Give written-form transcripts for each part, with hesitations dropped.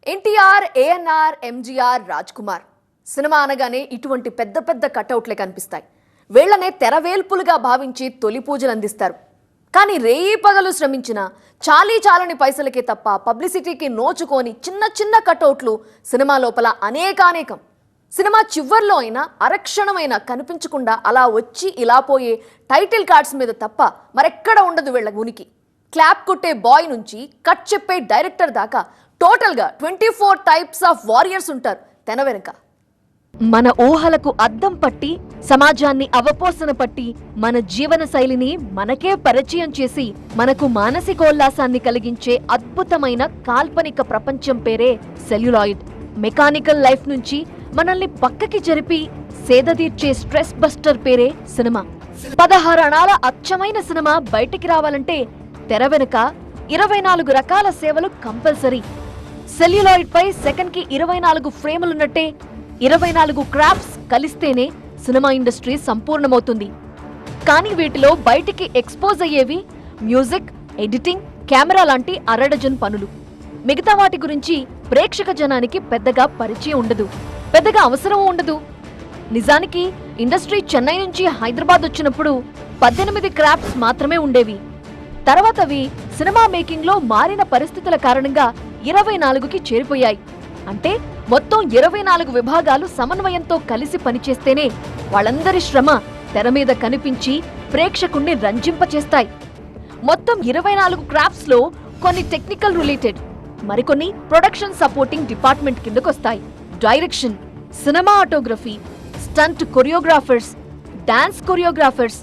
NTR, ANR, MGR, Raj Kumar cinema అనగానే ఇటువంటి పెద్ద పెద్ద కటౌట్లే కనిపిస్తాయి. వీళ్లనే తెరవేల్పులుగా భావించి తొలి పూజలు అందిస్తారు. కానీ రేయి పగలు శ్రమించిన చాలని పైసలకే తప్ప పబ్లిసిటీకి నోచుకొని చిన్న చిన్న కటౌట్లు సినిమా లోపల అనేకానేకం. సినిమా చివర్లో అయినా అరక్షణమైనా కనిపించకుండా అలా వచ్చి ఇలా పోయే టైటిల్ కార్డ్స్ మీద తప్ప మరెక్కడ ఉండదు వీళ్ళ ఉనికి. క్లాప్ కొట్టే బాయ్ నుంచి కట్ చెప్పే డైరెక్టర్ దాకా టోటల్గా 24 టైప్స్ ఆఫ్ వారియర్స్ ఉంటారు తెన వెనుక. మన ఊహలకు అద్దం పట్టి, సమాజాన్ని అవపోసన పట్టి, మన జీవన శైలిని మనకే పరిచయం చేసి మనకు మానసికోల్లాసాన్ని కలిగించే అద్భుతమైన కాల్పనిక ప్రపంచం పేరే సెల్యులాయిడ్. మెకానికల్ లైఫ్ నుంచి మనల్ని పక్కకి జరిపి సేదతీర్చే స్ట్రెస్ బస్టర్ పేరే సినిమా. 16 అణాల అచ్చమైన సినిమా బయటికి రావాలంటే తెర వెనుక 24 రకాల సేవలు కంపల్సరీ. సెల్యులాయిడ్ పై సెకండ్కి 24 ఫ్రేములున్నట్టే 24 క్రాఫ్ట్స్ కలిస్తేనే సినిమా ఇండస్ట్రీ సంపూర్ణమవుతుంది. కానీ వీటిలో బయటికి ఎక్స్పోజ్ అయ్యేవి మ్యూజిక్, ఎడిటింగ్, కెమెరా లాంటి అరడజన్ పనులు. మిగతా వాటి గురించి ప్రేక్షక జనానికి పెద్దగా పరిచయం ఉండదు, పెద్దగా అవసరం ఉండదు. నిజానికి ఇండస్ట్రీ చెన్నై నుంచి హైదరాబాద్ వచ్చినప్పుడు 18 క్రాఫ్ట్స్ మాత్రమే ఉండేవి. తర్వాత అవి సినిమా మేకింగ్ లో మారిన పరిస్థితుల కారణంగా 24కి చేరిపోయాయి. అంటే మొత్తం 24 విభాగాలు సమన్వయంతో కలిసి పనిచేస్తేనే వాళ్ళందరి శ్రమ తెర మీద కనిపించి ప్రేక్షకుణ్ణి రంజింపచేస్తాయి. మొత్తం 24 క్రాఫ్ట్స్ లో కొన్ని టెక్నికల్ రిలేటెడ్, మరికొన్ని ప్రొడక్షన్ సపోర్టింగ్ డిపార్ట్మెంట్ కిందకొస్తాయి. Direction, cinematography, stunt choreographers, dance choreographers,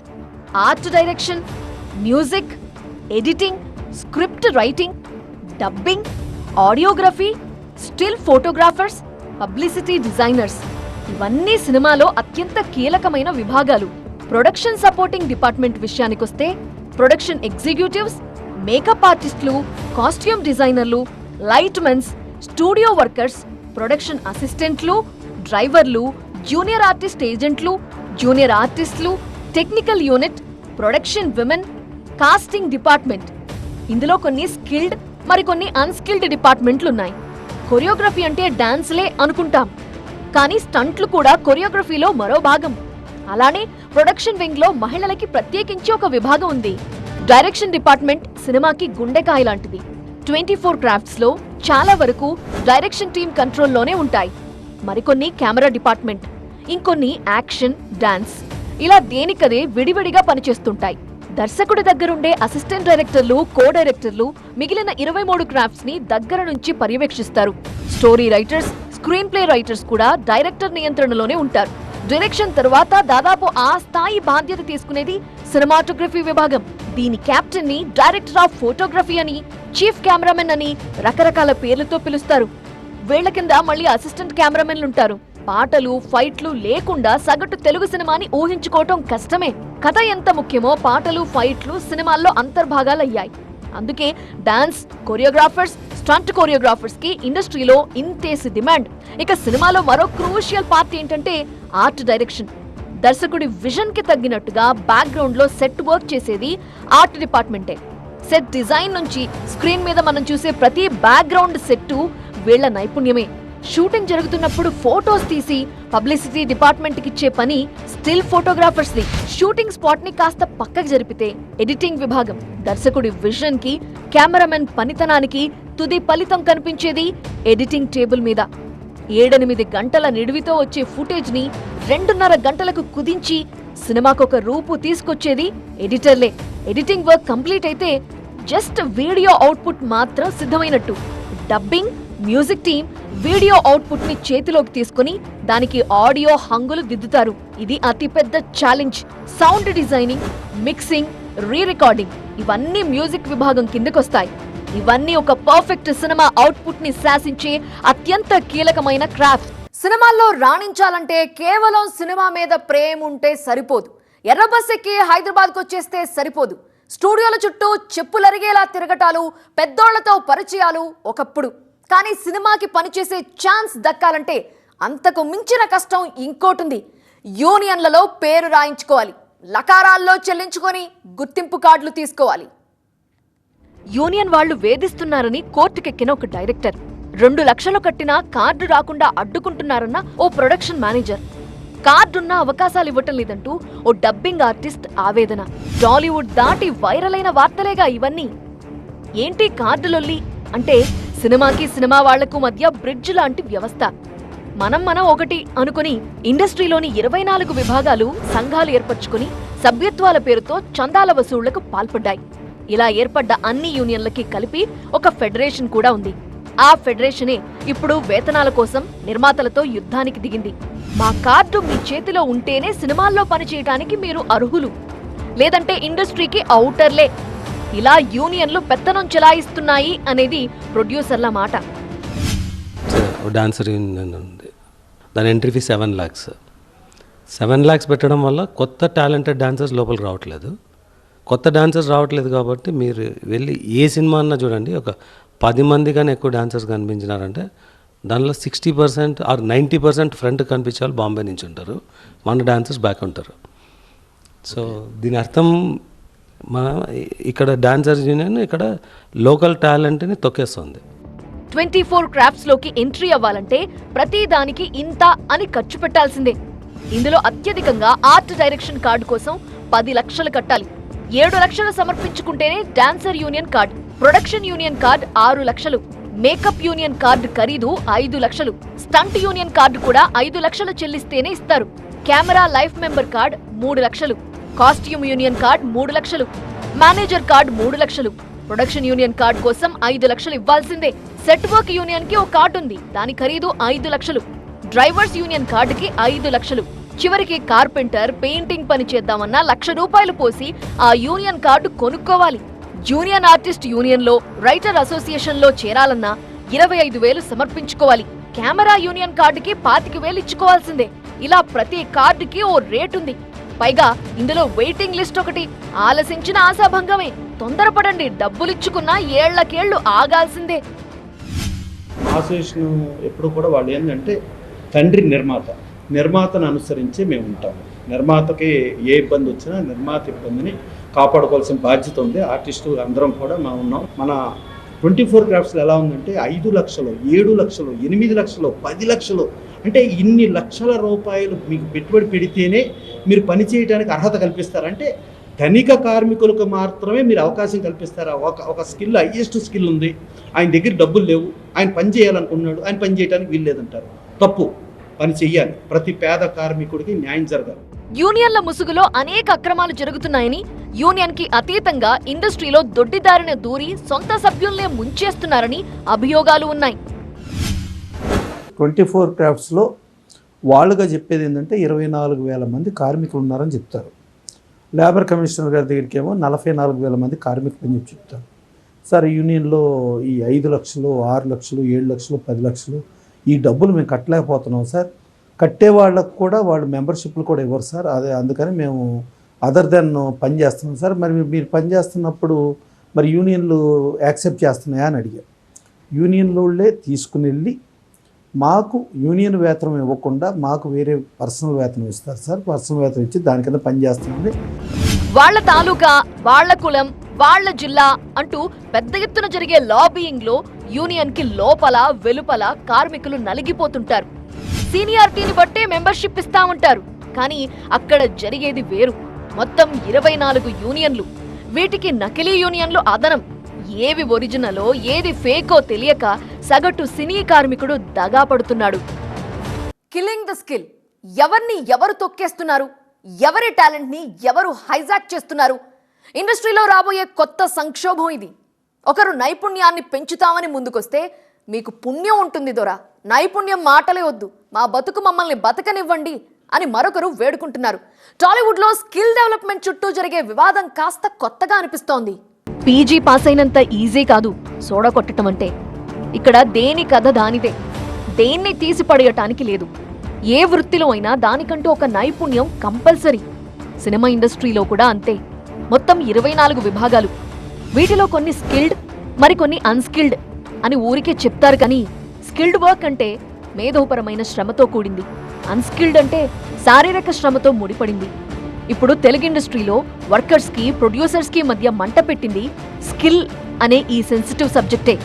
art direction, music, editing, script writing, dubbing, audiography, still photographers, publicity designers. ఇవన్నీ సినిమాలో అత్యంత కీలకమైన విభాగాలు. ప్రొడక్షన్ సపోర్టింగ్ డిపార్ట్మెంట్ విషయానికొస్తే ప్రొడక్షన్ ఎగ్జిక్యూటివ్స్, మేకప్ ఆర్టిస్టులు, కాస్ట్యూమ్ డిజైనర్లు, light mens, studio workers, production అసిస్టెంట్లు, డ్రైవర్లు, జూనియర్ ఆర్టిస్ట్ ఏజెంట్లు, జూనియర్ ఆర్టిస్టులు, technical unit, production women, casting department. ఇందులో కొన్ని స్కిల్డ్, మరికొన్ని అన్స్కిల్డ్ డిపార్ట్మెంట్లున్నాయి. కొరియోగ్రఫీ అంటే డాన్స్లే అనుకుంటాం, కానీ స్టంట్లు కూడా కొరియోగ్రఫీలో మరో భాగం. అలానే ప్రొడక్షన్ వింగ్ లో మహిళలకి ప్రత్యేకించి ఒక విభాగం ఉంది. డైరెక్షన్ డిపార్ట్మెంట్ సినిమాకి గుండెకాయ లాంటిది. 24 క్రాఫ్ట్స్ లో చాలా వరకు డైరెక్షన్ టీమ్ కంట్రోల్లోనే ఉంటాయి. మరికొన్ని కెమెరా డిపార్ట్మెంట్, ఇంకొన్ని యాక్షన్, డాన్స్, ఇలా దేనికదే విడివిడిగా పనిచేస్తుంటాయి. దర్శకుడి దగ్గరుండే అసిస్టెంట్ డైరెక్టర్లు, కో డైరెక్టర్లు మిగిలిన 23 క్రాఫ్ట్స్ ని దగ్గర నుంచి పర్యవేక్షిస్తారు. Story writers, screen play writers కూడా డైరెక్టర్ నియంత్రణలోనే ఉంటారు. డైరెక్షన్ తర్వాత దాదాపు ఆ స్థాయి బాధ్యత తీసుకునేది సినిమాటోగ్రఫీ విభాగం. దీని కెప్టెన్ ని డైరెక్టర్ ఆఫ్ ఫోటోగ్రఫీ అని, చీఫ్ కెమెరామెన్ అని రకరకాల పేర్లతో పిలుస్తారు. వీళ్ల కింద మళ్ళీ అసిస్టెంట్ కెమెరామెన్లుంటారు. పాటలు, ఫైట్లు లేకుండా సగటు తెలుగు సినిమాని ఊహించుకోవటం కష్టమే. కథ ఎంత ముఖ్యమో పాటలు, ఫైట్లు సినిమాల్లో అంతర్భాగాలయ్యాయి. అందుకే డాన్స్ కొరియోగ్రాఫర్స్, స్టంట్ కొరియోగ్రాఫర్స్ కి ఇండస్ట్రీలో ఇంతేసి డిమాండ్. ఇక సినిమాలో మరో క్రూషియల్ పార్ట్ ఏంటంటే ఆర్ట్ డైరెక్షన్. దర్శకుడి విజన్ కి తగ్గినట్టుగా బ్యాక్గ్రౌండ్ లో సెట్ వర్క్ చేసేది ఆర్ట్ డిపార్ట్మెంటే. సెట్ డిజైన్ నుంచి స్క్రీన్ మీద మనం చూసే ప్రతి బ్యాక్గ్రౌండ్ సెట్టు వీళ్ల నైపుణ్యమే. షూటింగ్ జరుగుతున్నప్పుడు ఫోటోస్ తీసి పబ్లిసిటీ డిపార్ట్మెంట్ కి ఇచ్చే పని still photographers the. Shooting spot ని కాస్త పక్కకు జరిపితే ఎడిటింగ్ విభాగం. దర్శకుడి విజన్ కి, కెమెరామెన్ పనితనానికి తుది ఫలితం కనిపించేది ఎడిటింగ్ టేబుల్ మీద. 7-8 గంటల నిడివితో వచ్చే ఫుటేజ్ ని 2.5 గంటలకు కుదించి సినిమాకొక రూపు తీసుకొచ్చేది ఎడిటర్లే. ఎడిటింగ్ వర్క్ కంప్లీట్ అయితే జస్ట్ వీడియో అవుట్పుట్ మాత్రం సిద్ధమైనట్టు. Dubbing, music team video output ని చేతిలోకి తీసుకుని దానికి ఆడియో హంగులు దిద్దుతారు. ఇది అతిపెద్ద challenge. Sound designing, mixing, re recording ఇవన్నీ మ్యూజిక్ విభాగం కిందకొస్తాయి. ఇవన్నీ ఒక పర్ఫెక్ట్ సినిమా అవుట్పుట్ ని శాసించే అత్యంత కీలకమైన క్రాఫ్ట్. సినిమాల్లో రాణించాలంటే కేవలం సినిమా మీద ప్రేమ ఉంటే సరిపోదు. ఎర్రబస్ ఎక్కి హైదరాబాద్కు వచ్చేస్తే సరిపోదు. స్టూడియోల చుట్టూ చెప్పులరిగేలా తిరగటాలు, పెద్దోళ్లతో పరిచయాలు ఒకప్పుడు. కానీ సినిమాకి పనిచేసే ఛాన్స్ దక్కాలంటే అంతకు మించిన కష్టం ఇంకోటుంది. యూనియన్లలో పేరు రాయించుకోవాలి, లకారాల్లో చెల్లించుకొని గుర్తింపు కార్డులు తీసుకోవాలి. యూనియన్ వాళ్లు వేధిస్తున్నారని కోర్టుకెక్కిన ఒక డైరెక్టర్ 2 లక్షలు కట్టినా కార్డు రాకుండా అడ్డుకుంటున్నారన్న ఓ ప్రొడక్షన్ మేనేజర్. కార్డున్న అవకాశాలు ఇవ్వటం లేదంటూ ఓ డబ్బింగ్ ఆర్టిస్ట్ ఆవేదన. టాలీవుడ్ దాటి వైరల్ అయిన వార్తలేగా ఇవన్నీ. ఏంటి కార్డులొల్లి అంటే సినిమాకి సినిమా వాళ్లకు మధ్య బ్రిడ్జ్ లాంటి వ్యవస్థ. మనం ఒకటి అనుకుని ఇండస్ట్రీలోని 24 విభాగాలు సంఘాలు ఏర్పరచుకుని సభ్యత్వాల పేరుతో చందాల వసూళ్లకు పాల్పడ్డాయి. ఇలా ఏర్పడ్డ అన్ని యూనియన్లకి కలిపి ఒక ఫెడరేషన్ కూడా ఉంది. ఆ ఫెడరేషనే ఇప్పుడు వేతనాల కోసం నిర్మాతలతో యుద్ధానికి దిగింది. మా కార్డు మీ చేతిలో ఉంటేనే సినిమాల్లో పనిచేయడానికి మీరు అర్హులు, లేదంటే ఇండస్ట్రీకి ఔటర్లే. ఇలా యూనియన్లు పెత్తనం చెలాయిస్తున్నాయి అనేది ప్రొడ్యూసర్ల మాట. డాన్సర్ యూనియన్ ఉంది, దాని ఎంట్రీ ఫీ 7 lakhs. 7 lakhs పెట్టడం వల్ల కొత్త టాలెంటెడ్ డాన్సర్స్ లోపలికి రావట్లేదు. కొత్త డాన్సర్స్ రావట్లేదు కాబట్టి మీరు వెళ్ళి ఏ సినిమా అన్నా చూడండి, ఒక 10 మంది కానీ ఎక్కువ డాన్సర్స్ కనిపించినారంటే దానిలో 60% ఆర్ 90% ఫ్రంట్ కనిపించే వాళ్ళు బాంబే నుంచి ఉంటారు, మన డాన్సర్స్ బ్యాక్ ఉంటారు. సో దీని అర్థం మన ఇక్కడ డాన్సర్స్ యూనియన్ ఇక్కడ లోకల్ టాలెంట్ని తొక్కేస్తుంది. 24 క్రాఫ్ట్స్ లోకి ఎంట్రీ అవ్వాలంటే ప్రతి దానికి ఇంత అని ఖర్చు పెట్టాల్సిందే. ఇందులో అత్యధికంగా ఆర్ట్ డైరెక్షన్ కార్డు కోసం 10 లక్షలు కట్టాలి. 7 లక్షలు సమర్పించుకుంటేనే dancer union card, production union card 6 లక్షలు, మేకప్ యూనియన్ కార్డు ఖరీదు 5 లక్షలు, స్టంట్ యూనియన్ కార్డు కూడా 5 లక్షలు చెల్లిస్తేనే ఇస్తారు. కెమెరా లైఫ్ మెంబర్ కార్డ్ 3 లక్షలు, కాస్ట్యూమ్ యూనియన్ కార్డ్ 3 లక్షలు, మేనేజర్ కార్డ్ 3 లక్షలు. ప్రొడక్షన్ యూనియన్ కార్డ్ కోసం 5 లక్షలు ఇవ్వాల్సిందే. సెట్ వర్క్ యూనియన్ కి ఒక కార్డు ఉంది, దాని ఖరీదు 5 లక్షలు. డ్రైవర్స్ యూనియన్ కార్డుకి 5 లక్షలు. చివరికి కార్పెంటర్ పెయింటింగ్ పని చేద్దామన్నా 1,00,000 రూపాయలు పోసి ఆ యూనియన్ కార్డు కొనుక్కోవాలి. యూనియన్ ఆర్టిస్ట్ యూనియన్ లో, రైటర్ అసోసియేషన్ లో చేరాలన్నా 25,000 సమర్పించుకోవాలి. కెమెరా యూనియన్ కార్డుకి 25,000 ఇచ్చుకోవాల్సిందే. ఇలా ప్రతి కార్డుకి ఓ రేటుంది. పైగా ఇందులో వెయిటింగ్ లిస్ట్ ఒకటి. ఆలసించిన ఆశాభంగమే. తొందరపడండి, డబ్బులిచ్చుకున్నా ఏళ్లకేళ్లు ఆగాల్సిందే. అసోసియేషన్ ఎప్పుడు కూడా వాళ్ళు ఏంటంటే తండ్రి నిర్మాతను అనుసరించి మేము ఉంటాము. నిర్మాతకి ఏ ఇబ్బంది వచ్చినా నిర్మాత ఇబ్బందిని కాపాడుకోవాల్సిన బాధ్యత ఉంది. ఆర్టిస్టు అందరం కూడా మనం ఉన్నాం. మన 24 క్రాఫ్ట్స్లో ఎలా ఉందంటే 5 లక్షలు, 7 లక్షలు, 8 లక్షలు, 10 లక్షలు, అంటే ఇన్ని లక్షల రూపాయలు మీకు పెట్టుబడి పెడితేనే మీరు పని చేయడానికి అర్హత కల్పిస్తారంటే ధనిక కార్మికులకు మాత్రమే మీరు అవకాశం కల్పిస్తారా? ఒక స్కిల్, హైయెస్ట్ స్కిల్ ఉంది, ఆయన దగ్గర డబ్బులు లేవు, ఆయన పని చేయాలనుకున్నాడు, ఆయన పని చేయడానికి వీలు లేదంటారు. తప్పు. పని చెయ్యాలి. ప్రతి పేద కార్మికుడికి న్యాయం జరగాలి. యూనియన్ల ముసుగులో అనేక అక్రమాలు జరుగుతున్నాయని, యూనియన్ కి అతీతంగా ఇండస్ట్రీలో దొడ్డిదారిన దూరి సొంత సభ్యుల్నే ముంచేస్తున్నారని అభియోగాలు ఉన్నాయి. 24 క్రాఫ్ట్స్లో వాళ్ళుగా చెప్పేది ఏంటంటే 24,000 మంది కార్మికులు ఉన్నారని చెప్తారు. లేబర్ కమిషనర్ గారి దగ్గరికి ఏమో 44,000 మంది కార్మికులు అని చెప్పి చెప్తారు. సార్ యూనియన్లో ఈ 5 లక్షలు, 6 లక్షలు, 7 లక్షలు, 10 లక్షలు ఈ డబ్బులు మేము కట్టలేకపోతున్నాం సార్. కట్టే వాళ్ళకు కూడా వాళ్ళు మెంబర్షిప్లు కూడా ఇవ్వరు సార్. అదే అందుకని మేము అదర్ దెన్ పని చేస్తున్నాం సార్. మరి మీరు పని చేస్తున్నప్పుడు మరి యూనియన్లు యాక్సెప్ట్ చేస్తున్నాయా అని అడిగారు. యూనియన్లోళ్ళే తీసుకుని వెళ్ళి మాకు యూనియన్ వేతనం ఇవ్వకుండా మాకు వేరే పర్సనల్ వేతనం ఇస్తారు సార్. పర్సనల్ వేతనం ఇచ్చి దాని కింద పని చేస్తుంది. వాళ్ల తాలూకా, వాళ్ల కులం, వాళ్ల జిల్లా అంటూ పెద్ద ఎత్తున జరిగే లాబియింగ్ లో యూనియన్ కి లోపల వెలుపల కార్మికులు నలిగిపోతుంటారు. సీనియారిటీని బట్టే మెంబర్షిప్ ఇస్తామంటారు, కానీ అక్కడ జరిగేది వేరు. మొత్తం 24 యూనియన్లు. వీటికి నకిలీ యూనియన్లు అదనం. ఏవి ఒరిజినలో ఏది ఫేకో తెలియక సగటు సినీ కార్మికుడు దగా పడుతున్నాడు. Killing the skill. ఎవరిని ఎవరు తొక్కేస్తున్నారు, ఎవరి టాలెంట్ ని ఎవరు హైజాక్ చేస్తున్నారు? ఇండస్ట్రీలో రాబోయే కొత్త సంక్షోభం ఇది. ఒకరు నైపుణ్యాన్ని పెంచుతామని ముందుకొస్తే మీకు పుణ్యం ఉంటుంది దొరా, నైపుణ్యం మాటలే వద్దు, మా బతుకు మమ్మల్ని బతకనివ్వండి అని మరొకరు వేడుకుంటున్నారు. టాలీవుడ్ లో స్కిల్ డెవలప్మెంట్ చుట్టూ జరిగే వివాదం కాస్త కొత్తగా అనిపిస్తోంది. పీజీ పాస్ అయినంత ఈజీ కాదు సోడా కొట్టడం అంటే. ఇక్కడ దేని కథ దానిదే, దేన్ని తీసి పడేయటానికి లేదు. ఏ వృత్తిలో అయినా దానికంటూ ఒక నైపుణ్యం కంపల్సరీ. సినిమా ఇండస్ట్రీలో కూడా అంతే. మొత్తం 24 విభాగాలు. వీటిలో కొన్ని స్కిల్డ్, మరికొన్ని అన్స్కిల్డ్ అని ఊరికే చెప్తారు, కానీ స్కిల్డ్ వర్క్ అంటే మేధోపరమైన శ్రమతో కూడింది, అన్స్కిల్డ్ అంటే శారీరక శ్రమతో ముడిపడింది. ఇప్పుడు తెలుగు ఇండస్ట్రీలో వర్కర్స్ కి, ప్రొడ్యూసర్స్ కి మధ్య మంట పెట్టింది స్కిల్ అనే ఈ సెన్సిటివ్ సబ్జెక్టే.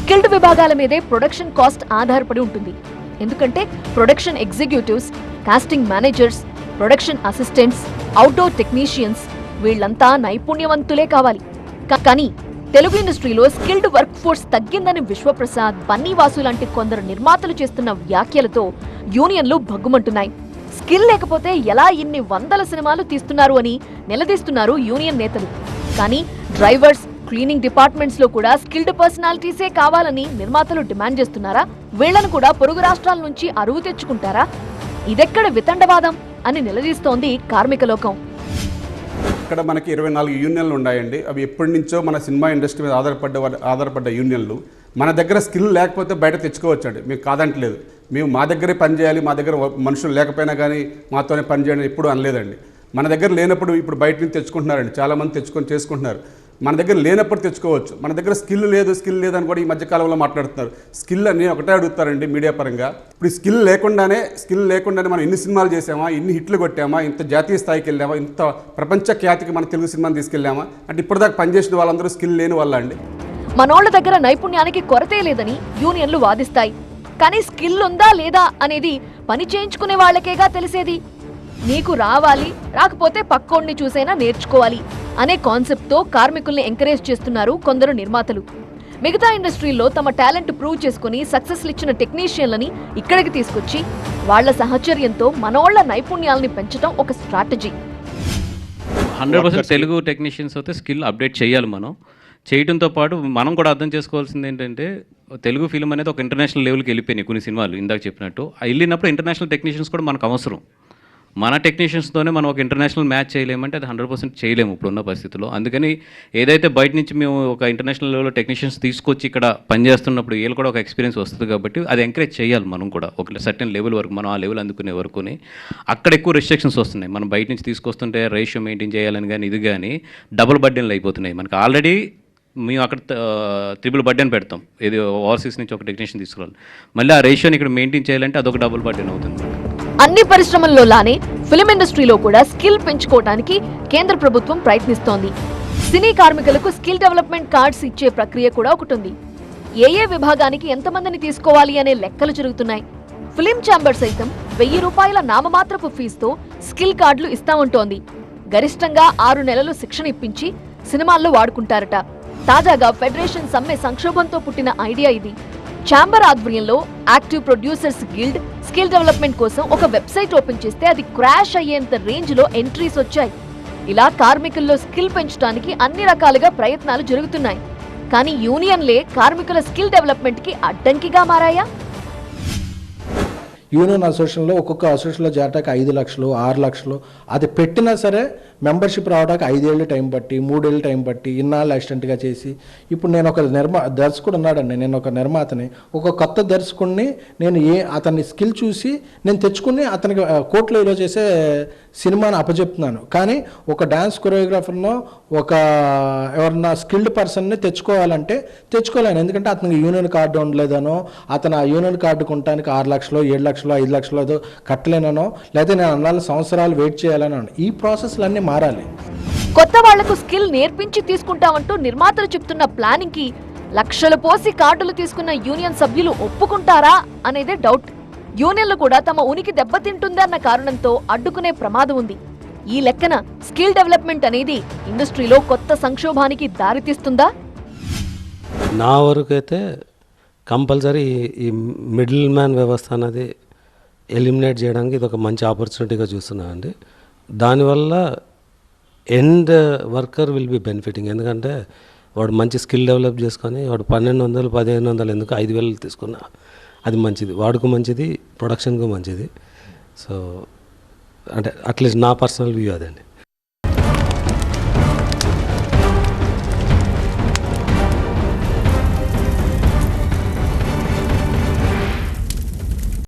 స్కిల్డ్ విభాగాల మీదే ప్రొడక్షన్ కాస్ట్ ఆధారపడి ఉంటుంది. ఎందుకంటే production executives, casting managers, production assistants, outdoor technicians వీళ్లంతా నైపుణ్యవంతులే కావాలి. కానీ తెలుగు ఇండస్ట్రీలో స్కిల్డ్ వర్క్ ఫోర్స్ తగ్గిందని విశ్వప్రసాద్, బన్నీవాసు లాంటి కొందరు నిర్మాతలు చేస్తున్న వ్యాఖ్యలతో యూనియన్లు భగ్గుమంటున్నాయి. స్కిల్ లేకపోతే ఎలా ఇన్ని వందల సినిమాలు తీస్తున్నారు అని నిలదీస్తున్నారు యూనియన్ నేతలు. కానీ డ్రైవర్స్, క్లీనింగ్ డిపార్ట్మెంట్స్ లో కూడా స్కిల్డ్ పర్సనాలిటీసే కావాలని నిర్మాతలు డిమాండ్ చేస్తున్నారా? వీళ్లను కూడా పొరుగు రాష్ట్రాల నుంచి అరువు తెచ్చుకుంటారా? ఇదెక్కడ వితండవాదం అని నిలదీస్తోంది కార్మిక లోకం. ఇక్కడ మనకి 24 యూనియన్లు ఉన్నాయండి. అవి ఎప్పటి నుంచో మన సినిమా ఇండస్ట్రీ మీద ఆధారపడ్డ యూనియన్లు. మన దగ్గర స్కిల్ లేకపోతే బయట తెచ్చుకోవచ్చండి, మీకు కాదంటలేదు. మేము మా దగ్గరే పనిచేయాలి, మా దగ్గర మనుషులు లేకపోయినా కానీ మాతోనే పనిచేయడం ఎప్పుడు అనలేదండి. మన దగ్గర లేనప్పుడు ఇప్పుడు బయట నుంచి తెచ్చుకుంటున్నారండి, చాలామంది చేసుకుంటున్నారు. మన దగ్గర లేనప్పుడు తెచ్చుకోవచ్చు. మన దగ్గర స్కిల్ లేదని కూడా ఈ మధ్యకాలంలో మాట్లాడుతున్నారు. స్కిల్ అని ఒకటే అడుగుతారండి మీడియా పరంగా. ఇప్పుడు స్కిల్ లేకుండానే మనం ఎన్ని సినిమాలు చేసామా, ఎన్ని హిట్లు కొట్టామా, ఇంత జాతీయ స్థాయికి వెళ్ళామా, ఇంత ప్రపంచ ఖ్యాతికి మన తెలుగు సినిమాని తీసుకెళ్ళామా అంటే ఇప్పటిదాకా పనిచేసిన వాళ్ళందరూ స్కిల్ లేని వాళ్ళ అండి. మనోళ్ల దగ్గర నైపుణ్యానికి కొరతే లేదని యూనియన్లు వాదిస్తాయి. కానీ స్కిల్ ఉందా లేదా అనేది పని చేయించుకునే వాళ్ళకేగా తెలిసేది. నీకు రావాలి, రాకపోతే పక్కోడిని చూసైనా నేర్చుకోవాలి అనే కాన్సెప్ట్తో కార్మికుల్ని ఎంకరేజ్ చేస్తున్నారు కొందరు నిర్మాతలు. మిగతా ఇండస్ట్రీల్లో తమ టాలెంట్ ప్రూవ్ చేసుకుని సక్సెస్లు ఇచ్చిన టెక్నీషియన్లని ఇక్కడికి తీసుకొచ్చి వాళ్ల సహచర్యంతో మనోళ్ల నైపుణ్యాలని పెంచడం ఒక స్ట్రాటజీ. 100% తెలుగు టెక్నీషియన్స్ అయితే స్కిల్ అప్డేట్ చేయాలి. మనం చేయడంతో పాటు మనం కూడా అర్థం చేసుకోవాల్సింది ఏంటంటే తెలుగు ఫిల్మ్ అనేది ఒక ఇంటర్నేషనల్ లెవెల్కి వెళ్ళిపోయినాయి కొన్ని సినిమాలు. ఇందాక చెప్పినట్టు వెళ్ళినప్పుడు ఇంటర్నేషనల్ టెక్నీషియన్స్ కూడా మనకు అవసరం. మన టెక్నీషియన్స్తోనే మనం ఒక ఇంటర్నేషనల్ మ్యాచ్ చేయలేమంటే అది 100% చేయలేము ఇప్పుడున్న పరిస్థితుల్లో. అందుకని ఏదైతే బయట నుంచి మేము ఒక ఇంటర్నేషనల్ లెవెల్లో టెక్నీషియన్స్ తీసుకొచ్చి ఇక్కడ పనిచేస్తున్నప్పుడు వీళ్ళు కూడా ఒక ఎక్స్పీరియన్స్ వస్తుంది కాబట్టి అది ఎంకరేజ్ చేయాలి. మనం కూడా ఒక సర్టెన్ లెవెల్ వరకు మనం ఆ లెవెల్ అందుకునే వరకుని అక్కడ ఎక్కువ రెస్ట్రిక్షన్స్ వస్తున్నాయి. మనం బయట నుంచి తీసుకొస్తుంటే రేషియో మెయింటైన్ చేయాలని కానీ ఇది కానీ డబుల్ బర్డెన్లు అయిపోతున్నాయి. మనకి ఆల్రెడీ మేము అక్కడ ట్రిపుల్ బర్డెన్ పెడతాం, ఇది ఓవర్సీస్ నుంచి ఒక టెక్నీషియన్ తీసుకురావాలి. మళ్ళీ ఆ రేషియోని ఇక్కడ మెయింటైన్ చేయాలంటే అదొక డబుల్ బర్డెన్ అవుతుంది. అన్ని పరిశ్రమల్లో లానే ఫిల్మ్ ఇండస్ట్రీలో కూడా స్కిల్ పెంచుకోవడానికి కేంద్ర ప్రభుత్వం ప్రయత్నిస్తోంది. సినీ కార్మికులకు స్కిల్ డెవలప్మెంట్ కార్డ్స్ ఇచ్చే ప్రక్రియ కూడా ఒకటి ఉంది. ఏ విభాగానికి ఎంతమందిని తీసుకోవాలి అనే లెక్కలు జరుగుతున్నాయి. ఫిల్మ్ ఛాంబర్ సైతం 1000 రూపాయల నామమాత్రపు ఫీజుతో స్కిల్ కార్డులు ఇస్తామంటోంది. గరిష్టంగా 6 నెలలు శిక్షణ ఇప్పించి సినిమాల్లో వాడుకుంటారట. తాజాగా ఫెడరేషన్ సమ్మె సంక్షోభంతో పుట్టిన ఐడియా ఇది. ఛాంబర్ ఆధ్వర్యంలో active producers guild skill development కోసం ఒక వెబ్సైట్ ఓపెన్ చేస్తే అది క్రాష్ అయ్యేంత రేంజ్ లో ఎంట్రీస్ వచ్చాయి. ఇలా కార్మికుల్లో స్కిల్ పెంచడానికి అన్ని రకాలుగా ప్రయత్నాలు జరుగుతున్నాయి. కానీ యూనియన్లే కార్మికుల స్కిల్ డెవలప్మెంట్ కి అడ్డంకిగా మారాయా? యూనియన్ అసోసియేషన్లో ఒక్కొక్క అసోసియేషన్లో చేరటానికి 5 లక్షలు 6 లక్షలు అది పెట్టినా సరే మెంబర్షిప్ రావడానికి 5 ఏళ్ళు టైం పట్టి 3 ఏళ్ళు టైం పట్టి ఇన్నాళ్ళు అసిస్టెంట్గా చేసి ఇప్పుడు నేను ఒక దర్శకుడు ఉన్నాడండి, నేను ఒక నిర్మాతని, ఒక కొత్త దర్శకుడిని నేను అతని స్కిల్ చూసి నేను తెచ్చుకుని అతనికి కోర్టులో ఇలా చేసే సినిమాని అప్పచెప్తున్నాను. కానీ ఒక డ్యాన్స్ కొరియోగ్రాఫర్నో ఒక ఎవరన్నా స్కిల్డ్ పర్సన్ని తెచ్చుకోవాలంటే తెచ్చుకోలేను. ఎందుకంటే అతనికి యూనియన్ కార్డు ఉండలేదనో, అతను ఆ యూనియన్ కార్డు కొనడానికి 6 లక్షలు 7 లక్షలు 5 లక్షలు ఏదో కట్టలేనో, లేదా నేను 4 సంవత్సరాలు వెయిట్ చేయాలని. ఈ ప్రాసెస్లన్నీ మారాలి. కొత్త వాళ్లకు స్కిల్ నేర్పించి తీసుకుంటామంటూ నిర్మాతలు చెప్తున్న ప్లానింగ్ కి లక్షలు పోసి కార్డులు తీసుకున్న యూనియన్ సభ్యులు ఒప్పుకుంటారా అనేదే డౌట్. యూనియన్లు కూడా తమ ఉనికి దెబ్బతింటుందన్న కారణంతో అడ్డుకునే ప్రమాదం ఉంది. ఈ లెక్కన స్కిల్ డెవలప్మెంట్ అనేది ఇండస్ట్రీలో కొత్త సంక్షోభానికి దారితీస్తుందా? నా వరకు అయితే కంపల్సరీ ఈ మిడిల్ మ్యాన్ వ్యవస్థ అనేది ఎలిమినేట్ చేయడానికి ఇది ఒక మంచి ఆపర్చునిటీగా చూస్తున్నాను అండి. దానివల్ల end worker will be benefiting. ఎందుకంటే వాడు మంచి స్కిల్ డెవలప్ చేసుకొని వాడు 1200 1500 ఎందుకు 5000 తీసుకున్నా అది మంచిది, వాడుకు మంచిది, ప్రొడక్షన్కు మంచిది. సో అంటే అట్లీస్ట్ నా పర్సనల్ వ్యూ అదండి.